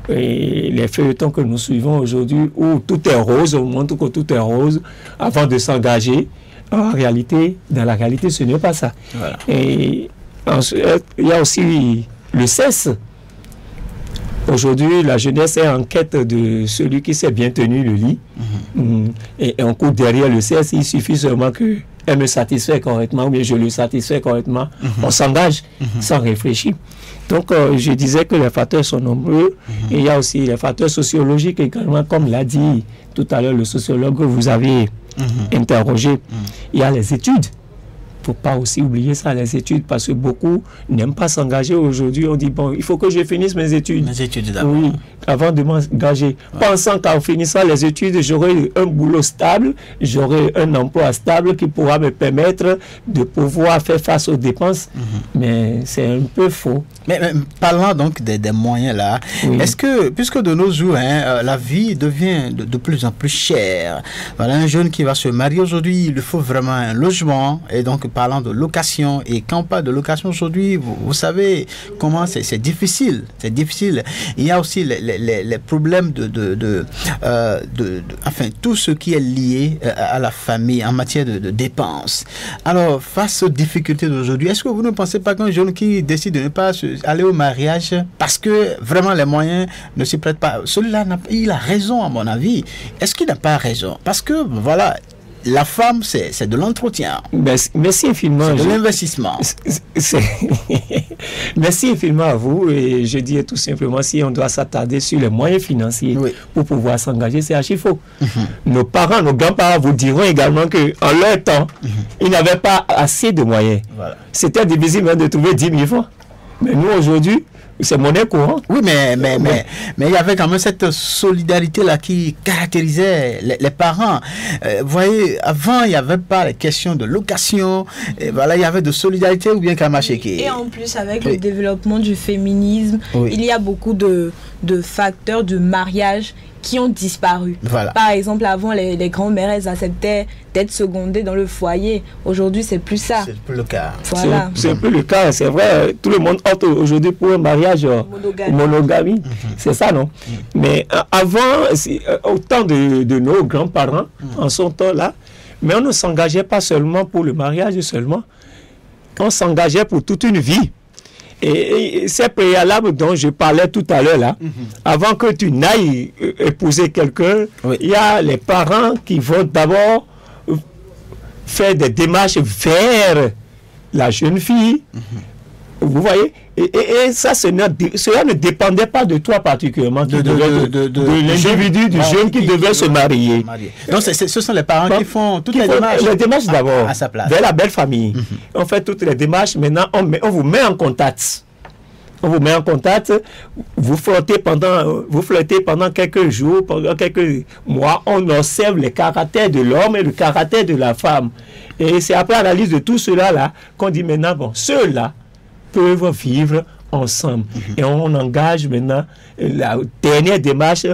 S11: les feuilletons que nous suivons aujourd'hui, où tout est rose, on montre que tout est rose, avant de s'engager. En réalité, dans la réalité, ce n'est pas ça. Voilà. Et ensuite, il y a aussi le sexe. Aujourd'hui, la jeunesse est en quête de celui qui s'est bien tenu le lit. Et on court derrière le sexe. Il suffit seulement qu'elle me satisfait correctement ou bien je le satisfais correctement. On s'engage sans réfléchir. Donc, je disais que les facteurs sont nombreux. Et il y a aussi les facteurs sociologiques également, comme l'a dit tout à l'heure le sociologue que vous avez interrogé. Il y a les études. Il ne faut pas aussi oublier ça, les études, parce que beaucoup n'aiment pas s'engager aujourd'hui. On dit, bon, il faut que je finisse mes études.
S2: Les études d'abord.
S11: Oui, avant de m'engager. Pensant qu'en finissant les études, j'aurai un boulot stable, j'aurai un emploi stable qui pourra me permettre de pouvoir faire face aux dépenses. Mais c'est un peu faux.
S2: Mais parlant donc des moyens là, est-ce que, puisque de nos jours, la vie devient de plus en plus chère, voilà, un jeune qui va se marier aujourd'hui, il lui faut vraiment un logement, et donc parlant de location, et quand on parle de location aujourd'hui, vous savez comment c'est difficile, Il y a aussi les problèmes enfin, tout ce qui est lié à la famille en matière de dépenses. Alors, face aux difficultés d'aujourd'hui, est-ce que vous ne pensez pas qu'un jeune qui décide de ne pas aller au mariage parce que vraiment les moyens ne s'y prêtent pas, celui-là, il a raison à mon avis. Est-ce qu'il n'a pas raison? Parce que, voilà, la femme, c'est de l'entretien.
S11: Merci infiniment.
S2: C'est de l'investissement.
S11: Merci infiniment à vous. Et je dis tout simplement, si on doit s'attarder sur les moyens financiers pour pouvoir s'engager, c'est archi faux. Nos parents, nos grands-parents vous diront également qu'en leur temps, ils n'avaient pas assez de moyens. Voilà. C'était difficile même de trouver 10 000 francs. Mais nous, aujourd'hui, c'est monnaie courante.
S2: Oui, mais il y avait quand même cette solidarité-là qui caractérisait les parents. Vous voyez, avant, il n'y avait pas les questions de location. Et voilà, il y avait de solidarité ou bien kamacheke.
S9: Et en plus, avec le développement du féminisme, il y a beaucoup de facteurs de mariage qui ont disparu. Voilà. Par exemple, avant, les grands-mères, elles acceptaient d'être secondées dans le foyer. Aujourd'hui, c'est plus ça.
S2: C'est plus le cas.
S9: Voilà.
S11: C'est plus le cas, c'est vrai. Tout le monde opte aujourd'hui pour un mariage monogamie. C'est ça, non? Mais avant, au temps de nos grands-parents, en son temps-là, mais on ne s'engageait pas seulement pour le mariage seulement. On s'engageait pour toute une vie. Et ces préalables dont je parlais tout à l'heure là, avant que tu n'ailles épouser quelqu'un, il y a les parents qui vont d'abord faire des démarches vers la jeune fille. Vous voyez, et ça, cela ne dépendait pas de toi particulièrement, de l'individu, du jeune qui devait se marier.
S2: Donc, ce sont les parents qui font toutes les démarches.
S11: Les démarches d'abord,
S2: à sa place.
S11: Vers la belle famille. On fait toutes les démarches, maintenant on vous met en contact. On vous met en contact, vous flottez pendant quelques jours, pendant quelques mois, on observe les caractères de l'homme et le caractère de la femme. Et c'est après l'analyse de tout cela là qu'on dit maintenant, bon, ceux-là peuvent vivre ensemble. Et on engage maintenant la dernière démarche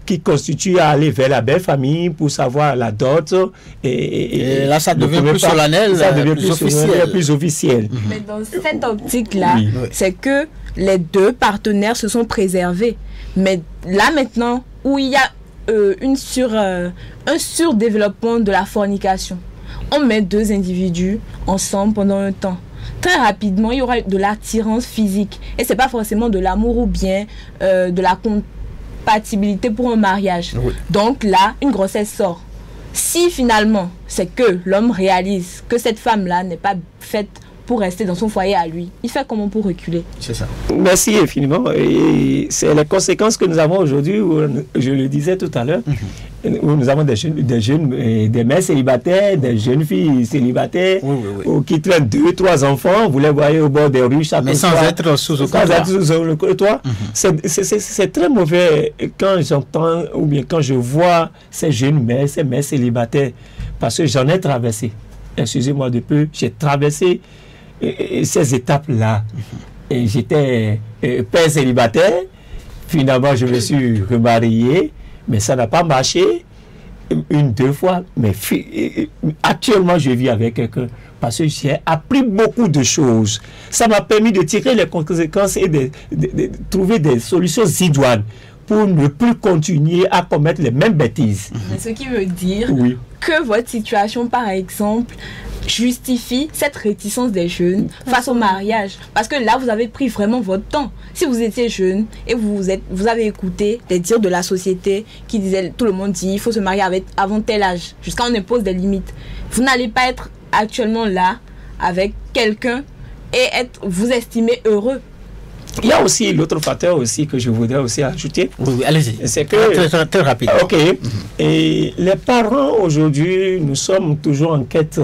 S11: qui constitue à aller vers la belle famille pour savoir la dot. Et
S2: là, ça devient plus solennel,
S11: ça devient plus officiel.
S9: Mais dans cette optique-là, c'est que les deux partenaires se sont préservés. Mais là, maintenant, où il y a un surdéveloppement de la fornication, on met deux individus ensemble pendant un temps. Très rapidement, il y aura de l'attirance physique. Et ce n'est pas forcément de l'amour ou bien de la compatibilité pour un mariage. Donc là, une grossesse sort. Si finalement, c'est que l'homme réalise que cette femme-là n'est pas faite pour rester dans son foyer à lui, il fait comment pour reculer?
S2: C'est ça.
S11: Merci infiniment. Et c'est les conséquences que nous avons aujourd'hui, où je le disais tout à l'heure, où nous avons des mères célibataires, des jeunes filles célibataires, qui traînent 2-3 enfants, vous les voyez au bord des rues chaque
S2: mais
S11: soir,
S2: sans être sous
S11: le toit. C'est très mauvais quand j'entends ou bien quand je vois ces jeunes mères, ces mères célibataires, parce que j'en ai traversé. Excusez-moi de peu, j'ai traversé ces étapes-là. Et j'étais père célibataire. Finalement, je me suis remarié, mais ça n'a pas marché. une, 2 fois, mais actuellement, je vis avec quelqu'un parce que j'ai appris beaucoup de choses. Ça m'a permis de tirer les conséquences et de trouver des solutions idoines pour ne plus continuer à commettre les mêmes bêtises.
S3: Ce qui veut dire que votre situation, par exemple, justifie cette réticence des jeunes face au mariage. Parce que là, vous avez pris vraiment votre temps. Si vous étiez jeune et vous avez écouté les dires de la société qui disaient, tout le monde dit, il faut se marier avant tel âge, jusqu'à on impose des limites. Vous n'allez pas être actuellement là avec quelqu'un et vous estimer heureux.
S11: Il y a aussi l'autre facteur aussi que je voudrais aussi ajouter.
S2: Oui, allez-y.
S11: C'est que
S2: très rapide.
S11: Ok. Et les parents aujourd'hui, nous sommes toujours en quête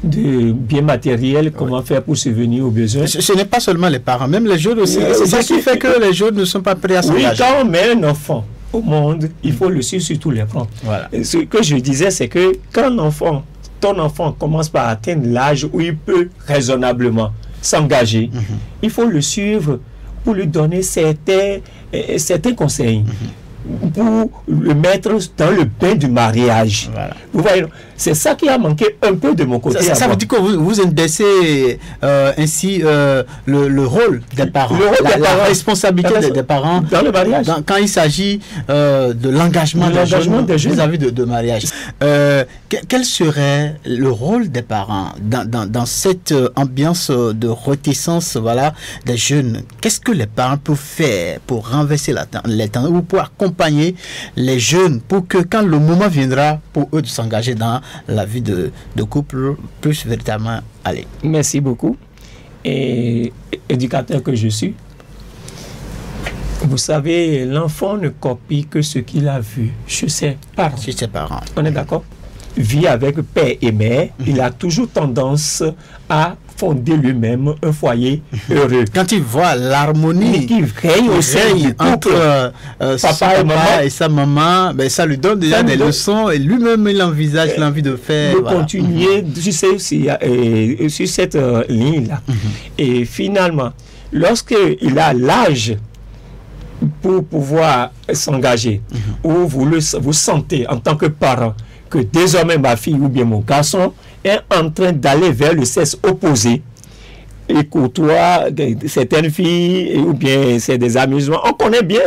S11: de biens matériels, comment faire pour subvenir aux besoins.
S2: Ce n'est pas seulement les parents, même les jeunes aussi. C'est ça qui fait que les jeunes ne sont pas prêts à s'engager.
S11: Oui, quand on met un enfant au monde, il faut le suivre sur tous les plans.
S2: Voilà.
S11: Ce que je disais, c'est que quand ton enfant commence par atteindre l'âge où il peut raisonnablement s'engager, il faut le suivre pour lui donner certains conseils, pour le mettre dans le bain du mariage. Voilà. Vous voyez, c'est ça qui a manqué un peu de mon côté.
S2: Ça veut dire que vous indexez ainsi le rôle des parents, la responsabilité des parents
S11: dans le mariage.
S2: Quand il s'agit de l'engagement des jeunes vis-à-vis de mariage. Quel serait le rôle des parents dans cette ambiance de réticence des jeunes? Qu'est-ce que les parents peuvent faire pour renverser les temps ou pour accompagner les jeunes pour que quand le moment viendra pour eux de s'engager dans la vie de couple puisse véritablement aller?
S11: Merci beaucoup. Et éducateur que je suis, vous savez, l'enfant ne copie que ce qu'il a vu chez ses parents. On est d'accord? Vit avec père et mère, il a toujours tendance à fonder lui-même un foyer heureux.
S2: Quand il voit l'harmonie
S11: qui règne
S2: entre papa et sa maman, ben ça lui donne déjà des leçons et lui-même il envisage l'envie de faire.
S11: De continuer sur cette ligne-là. Et finalement, lorsqu'il a l'âge pour pouvoir s'engager, ou vous sentez en tant que parent que désormais ma fille ou bien mon garçon est en train d'aller vers le sexe opposé et côtoie certaines filles ou bien c'est des amusements, on connaît bien.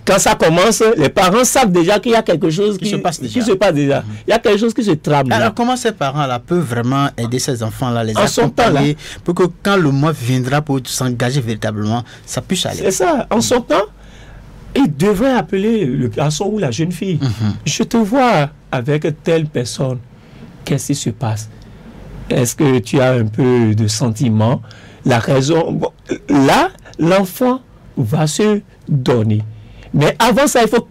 S11: Quand ça commence, les parents savent déjà qu'il y a quelque chose qui se passe déjà. Il y a quelque chose qui se trame.
S2: Alors comment ces parents-là peuvent vraiment aider ces enfants-là, les accompagner pour que quand le mois viendra pour s'engager véritablement, ça puisse aller?
S11: C'est ça, en son temps, il devrait appeler le garçon ou la jeune fille. Je te vois avec telle personne, qu'est-ce qui se passe? Est-ce que tu as un peu de sentiment? La raison, là, l'enfant va se donner. Mais avant ça, il faut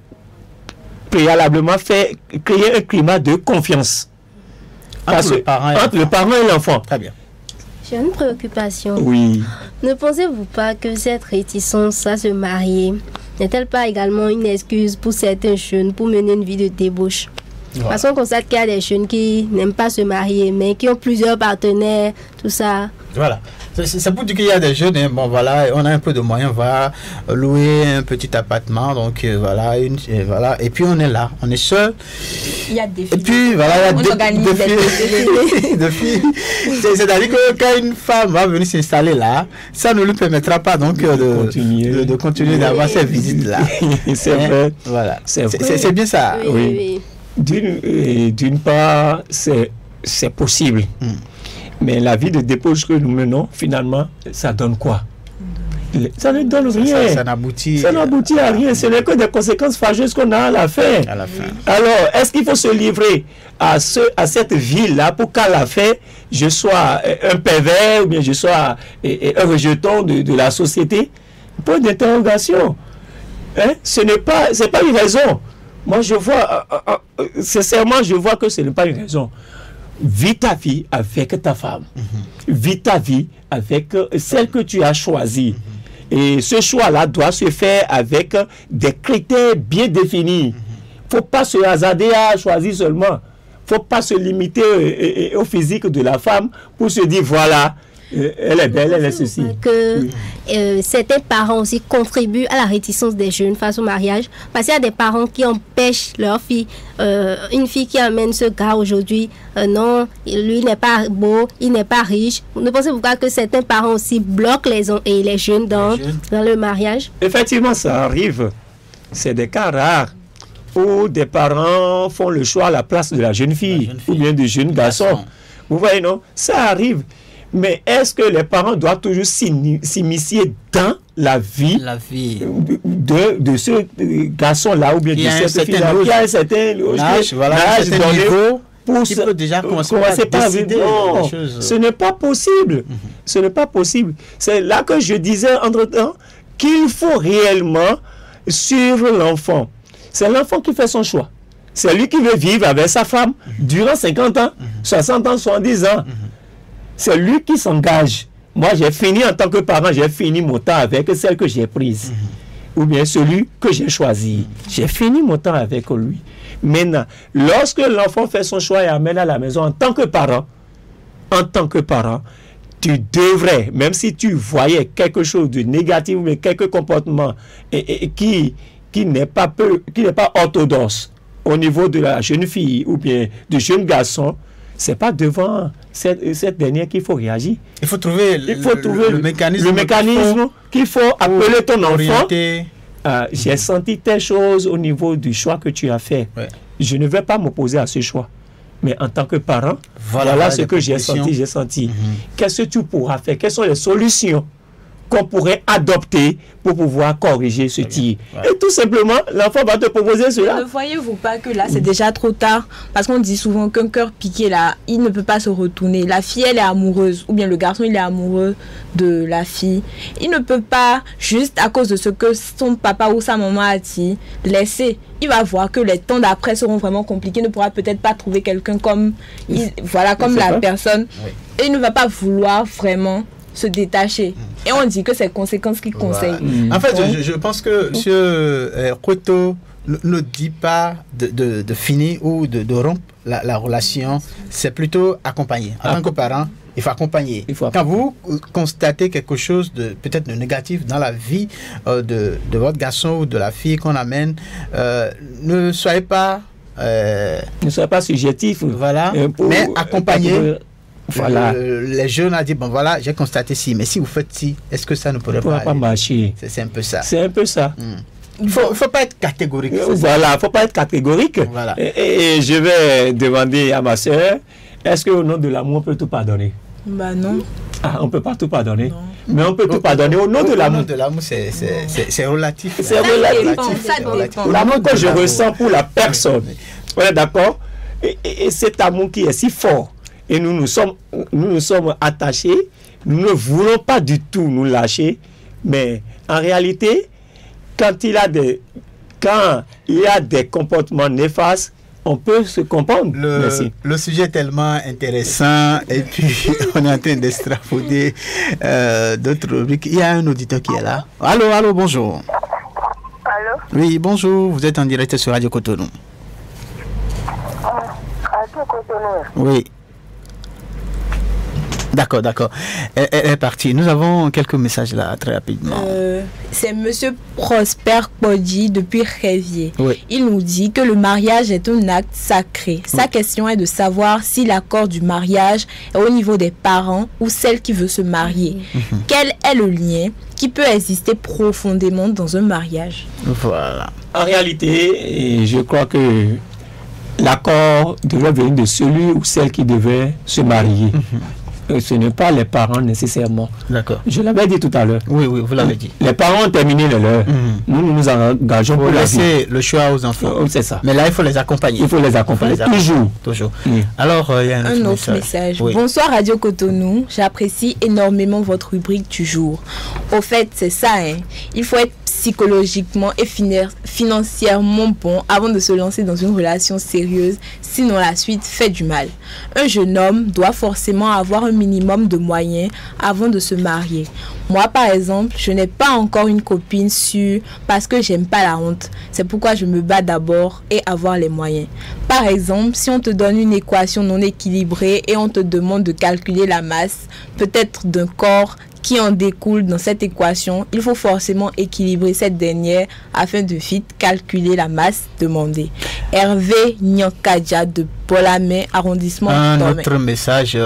S11: préalablement créer un climat de confiance entre le parent et l'enfant.
S2: Très bien.
S10: J'ai une préoccupation.
S11: Oui.
S10: Ne pensez-vous pas que cette réticence à se marier n'est-elle pas également une excuse pour certains jeunes pour mener une vie de débauche? Parce qu'on constate qu'il y a des jeunes qui n'aiment pas se marier, mais qui ont plusieurs partenaires, tout ça.
S2: Voilà. C'est pour dire qu'il y a des jeunes, bon voilà, on a un peu de moyens, on va louer un petit appartement, donc voilà, et puis on est là, on est seul.
S3: Il y a des filles.
S2: Et puis voilà, il y a des filles. C'est-à-dire que quand une femme va venir s'installer là, ça ne lui permettra pas donc de continuer d'avoir ces visites-là.
S11: C'est vrai.
S2: Voilà. C'est bien ça.
S11: Oui. D'une part, c'est possible. Mais la vie de débauche que nous menons, finalement, ça donne quoi? Ça ne donne rien.
S2: Ça n'aboutit
S11: à rien. Ce n'est que des conséquences fâcheuses qu'on a à la fin. Alors, est-ce qu'il faut se livrer à cette vie-là pour qu'à la fin, je sois un pervers ou bien je sois un rejeton de la société? Point d'interrogation. C'est pas une raison. Moi, je vois, sincèrement, je vois que ce n'est pas une raison. Vis ta vie avec ta femme. Vis ta vie avec celle que tu as choisie. Et ce choix-là doit se faire avec des critères bien définis. Il ne faut pas se hasarder à choisir seulement. Il ne faut pas se limiter au physique de la femme pour se dire, voilà, elle est belle, elle est ceci.
S10: Que certains parents aussi contribuent à la réticence des jeunes face au mariage, parce qu'il y a des parents qui empêchent leur fille, une fille qui amène ce gars aujourd'hui, non, lui n'est pas beau, il n'est pas riche. Vous ne pensez pas que certains parents aussi bloquent les jeunes dans le mariage?
S11: Effectivement, ça arrive. C'est des cas rares où des parents font le choix à la place de la jeune fille, ou bien du jeune garçon. Vous voyez, non? Ça arrive. Mais est-ce que les parents doivent toujours s'immiscer dans la vie de ce garçon-là, ou bien de cette fille-là, qui a un certain niveau pour
S2: qui peut déjà commencer
S11: par décider non, ce n'est pas possible. Ce n'est pas possible. C'est là que je disais entre-temps qu'il faut réellement suivre l'enfant. C'est l'enfant qui fait son choix. C'est lui qui veut vivre avec sa femme durant 50 ans, 60 ans, 70 ans. C'est lui qui s'engage. Moi, j'ai fini en tant que parent, j'ai fini mon temps avec celle que j'ai prise. Ou bien celui que j'ai choisi. J'ai fini mon temps avec lui. Maintenant, lorsque l'enfant fait son choix et amène à la maison en tant que parent, tu devrais, même si tu voyais quelque chose de négatif ou quelques comportements qui n'est pas orthodoxe au niveau de la jeune fille ou bien du jeune garçon, c'est pas devant cette dernière qu'il faut réagir.
S2: Il faut trouver le mécanisme
S11: qu'il faut appeler ton enfant. J'ai senti telle chose au niveau du choix que tu as fait. Ouais. Je ne vais pas m'opposer à ce choix. Mais en tant que parent, voilà ce que j'ai senti. Qu'est-ce que tu pourras faire? Quelles sont les solutions qu'on pourrait adopter pour pouvoir corriger ce tir? Et tout simplement, l'enfant va te proposer cela.
S3: Ne voyez-vous pas que là, c'est déjà trop tard? Parce qu'on dit souvent qu'un cœur piqué, là, il ne peut pas se retourner. La fille, elle est amoureuse. Ou bien le garçon, il est amoureux de la fille. Il ne peut pas, juste à cause de ce que son papa ou sa maman a dit, laisser. Il va voir que les temps d'après seront vraiment compliqués. Il ne pourra peut-être pas trouver quelqu'un comme la personne. Oui. Et il ne va pas vouloir vraiment se détacher. Et on dit que c'est conséquences qui conseillent.
S2: En fait, je pense que M. Koto ne dit pas de finir ou de rompre la relation. C'est plutôt accompagner. En tant que parent, il faut accompagner. Quand vous constatez quelque chose de peut-être de négatif dans la vie de votre garçon ou de la fille qu'on amène, ne soyez pas
S11: subjectif.
S2: Voilà. Mais accompagner. Voilà. Les jeunes ont dit, bon voilà, j'ai constaté ci, mais si vous faites ci, est-ce que ça ne pourrait pas
S11: marcher?
S2: C'est un peu ça.
S11: C'est un peu ça.
S2: Il faut pas être catégorique.
S11: Voilà, il ne faut pas être catégorique. Voilà. Et je vais demander à ma soeur, est-ce qu'au nom de l'amour, on peut tout pardonner?
S3: Bah non.
S11: On ne peut pas tout pardonner. Non. Mais on peut tout pardonner au nom de l'amour.
S2: Au nom de l'amour, c'est relatif.
S11: C'est relatif. L'amour que je ressens pour la personne. Voilà, d'accord? Et cet amour qui est si fort. Et nous nous sommes attachés, nous ne voulons pas du tout nous lâcher, mais en réalité, quand il y a des comportements néfastes, on peut se comprendre.
S2: Le sujet est tellement intéressant et puis on est en train d'extrapoler d'autres rubriques. Il y a un auditeur qui est là. Allô, bonjour.
S12: Allô?
S2: Oui, bonjour, vous êtes en direct sur Radio Cotonou.
S12: Radio Cotonou?
S2: Oui. D'accord. Elle est partie. Nous avons quelques messages là, très rapidement.
S3: C'est Monsieur Prosper Podji depuis Révier.
S2: Oui.
S3: Il nous dit que le mariage est un acte sacré. Sa question est de savoir si l'accord du mariage est au niveau des parents ou celle qui veut se marier. Quel est le lien qui peut exister profondément dans un mariage?
S2: Voilà.
S11: En réalité, je crois que l'accord devrait venir de celui ou celle qui devait se marier. Ce n'est pas les parents nécessairement.
S2: D'accord.
S11: Je l'avais dit tout à l'heure.
S2: Oui, vous l'avez dit.
S11: Les parents ont terminé le leur. Nous nous engageons pour
S2: laisser le choix aux enfants.
S11: C'est ça.
S2: Mais là, il faut les accompagner. Toujours.
S3: Oui.
S2: Alors, il y a
S3: un autre message. Oui. Bonsoir Radio Cotonou. J'apprécie énormément votre rubrique du jour. Au fait, c'est ça. Il faut être psychologiquement et financièrement bon avant de se lancer dans une relation sérieuse, sinon la suite fait du mal. Un jeune homme doit forcément avoir un minimum de moyens avant de se marier. Moi, par exemple, je n'ai pas encore une copine sûre parce que j'aime pas la honte. C'est pourquoi je me bats d'abord et avoir les moyens. Par exemple, si on te donne une équation non équilibrée et on te demande de calculer la masse, peut-être d'un corps qui en découle dans cette équation, il faut forcément équilibrer cette dernière afin de vite calculer la masse demandée. Hervé Nyankadja de Bolamé, arrondissement Tomé.
S2: Notre message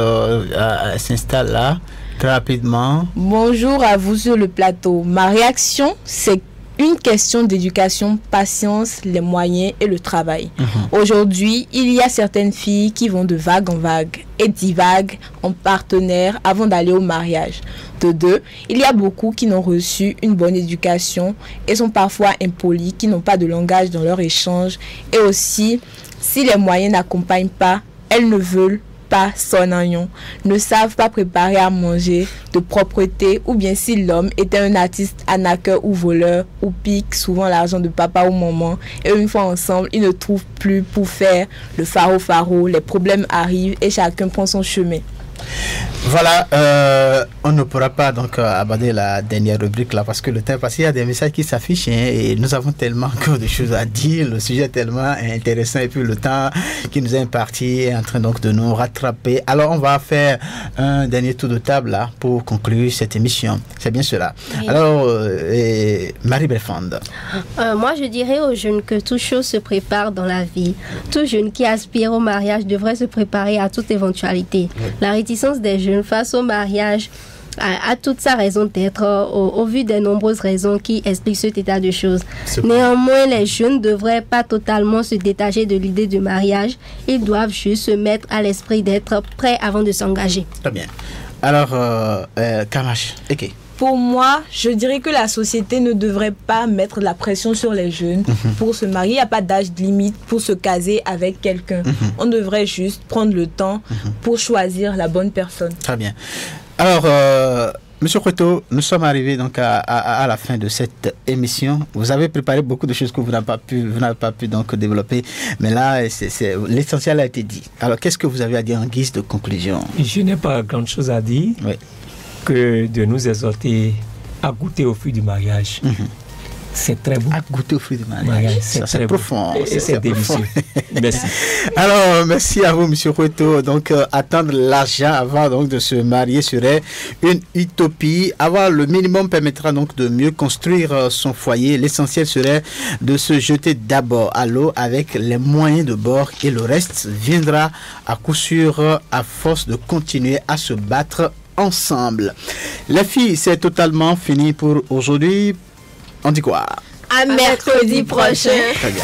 S2: s'installe là, très rapidement.
S3: Bonjour à vous sur le plateau. Ma réaction, c'est une question d'éducation, patience, les moyens et le travail. Aujourd'hui, il y a certaines filles qui vont de vague en vague et divaguent en partenaire avant d'aller au mariage. De deux, il y a beaucoup qui n'ont reçu une bonne éducation et sont parfois impolis, qui n'ont pas de langage dans leur échange. Et aussi, si les moyens n'accompagnent pas, elles ne veulent pas son oignon, ne savent pas préparer à manger, de propreté, ou bien si l'homme était un artiste arnaqueur ou voleur, ou pique souvent l'argent de papa ou maman, et une fois ensemble, ils ne trouvent plus pour faire le faro, les problèmes arrivent et chacun prend son chemin.
S2: Voilà, on ne pourra pas donc aborder la dernière rubrique là parce que le temps est passé, il y a des messages qui s'affichent et nous avons tellement encore de choses à dire, le sujet est tellement intéressant et puis le temps qui nous est imparti est en train donc de nous rattraper. Alors on va faire un dernier tour de table là pour conclure cette émission, c'est bien cela. Oui. Alors Marie Belfond.
S10: Moi je dirais aux jeunes que toute chose se prépare dans la vie. Tout jeune qui aspire au mariage devrait se préparer à toute éventualité. Oui. La réticence des jeunes face au mariage a toute sa raison d'être au vu des nombreuses raisons qui expliquent cet état de choses. Néanmoins, les jeunes ne devraient pas totalement se détacher de l'idée du mariage. Ils doivent juste se mettre à l'esprit d'être prêts avant de s'engager.
S2: Très bien. Alors, Kamash, ok.
S3: Pour moi, je dirais que la société ne devrait pas mettre de la pression sur les jeunes pour se marier. Il n'y a pas d'âge limite pour se caser avec quelqu'un. On devrait juste prendre le temps pour choisir la bonne personne.
S2: Très bien. Alors, Monsieur Koueto, nous sommes arrivés donc à la fin de cette émission. Vous avez préparé beaucoup de choses que vous n'avez pas pu donc développer, mais là, l'essentiel a été dit. Alors, qu'est-ce que vous avez à dire en guise de conclusion?
S11: Je n'ai pas grand chose à dire. Oui. Que de nous exhorter à goûter au fruit du mariage. C'est très beau.
S2: À goûter au fruit du mariage. C'est profond.
S11: C'est délicieux. Merci.
S2: Alors, merci à vous, M. Koueto. Donc, attendre l'argent avant donc, de se marier serait une utopie. Avoir le minimum permettra donc de mieux construire son foyer. L'essentiel serait de se jeter d'abord à l'eau avec les moyens de bord et le reste viendra à coup sûr à force de continuer à se battre ensemble. Les filles, c'est totalement fini pour aujourd'hui. On dit quoi?
S3: À mercredi prochain.
S2: Très bien.